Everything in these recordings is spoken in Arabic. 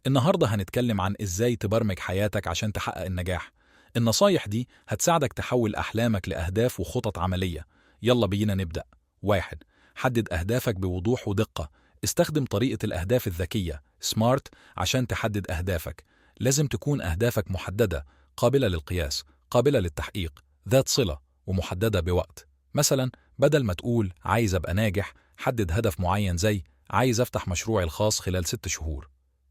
النهاردة هنتكلم عن إزاي تبرمج حياتك عشان تحقق النجاح. النصايح دي هتساعدك تحول أحلامك لأهداف وخطط عملية. يلا بينا نبدأ. 1. حدد أهدافك بوضوح ودقة. استخدم طريقة الأهداف الذكية SMART عشان تحدد أهدافك. لازم تكون أهدافك محددة، قابلة للقياس، قابلة للتحقيق، ذات صلة، ومحددة بوقت. مثلا بدل ما تقول عايز أبقى ناجح، حدد هدف معين زي عايز أفتح مشروعي الخاص خلال 6 شهور.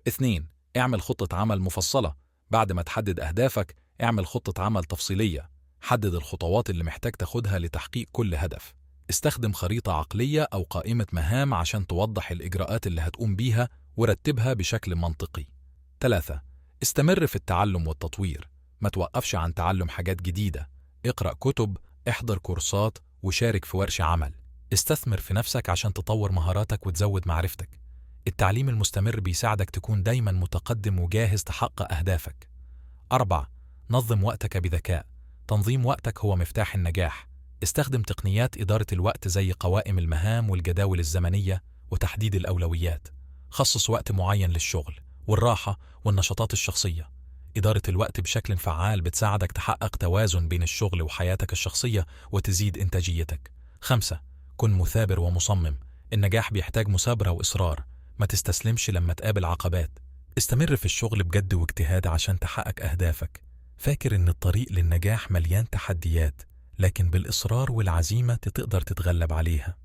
2. اعمل خطة عمل مفصلة. بعد ما تحدد أهدافك، اعمل خطة عمل تفصيلية. حدد الخطوات اللي محتاج تاخدها لتحقيق كل هدف. استخدم خريطة عقلية أو قائمة مهام عشان توضح الإجراءات اللي هتقوم بيها ورتبها بشكل منطقي. 3. استمر في التعلم والتطوير. ما توقفش عن تعلم حاجات جديدة. اقرأ كتب، احضر كورسات، وشارك في ورش عمل. استثمر في نفسك عشان تطور مهاراتك وتزود معرفتك. التعليم المستمر بيساعدك تكون دايما متقدم وجاهز تحقق أهدافك. 4. نظم وقتك بذكاء. تنظيم وقتك هو مفتاح النجاح. استخدم تقنيات إدارة الوقت زي قوائم المهام والجداول الزمنية وتحديد الأولويات. خصص وقت معين للشغل والراحة والنشاطات الشخصية. إدارة الوقت بشكل فعال بتساعدك تحقق توازن بين الشغل وحياتك الشخصية وتزيد إنتاجيتك. 5. كن مثابر ومصمم. النجاح بيحتاج مثابرة وإصرار. ما تستسلمش لما تقابل عقبات. استمر في الشغل بجد واجتهاد عشان تحقق أهدافك. فاكر إن الطريق للنجاح مليان تحديات، لكن بالإصرار والعزيمة تقدر تتغلب عليها.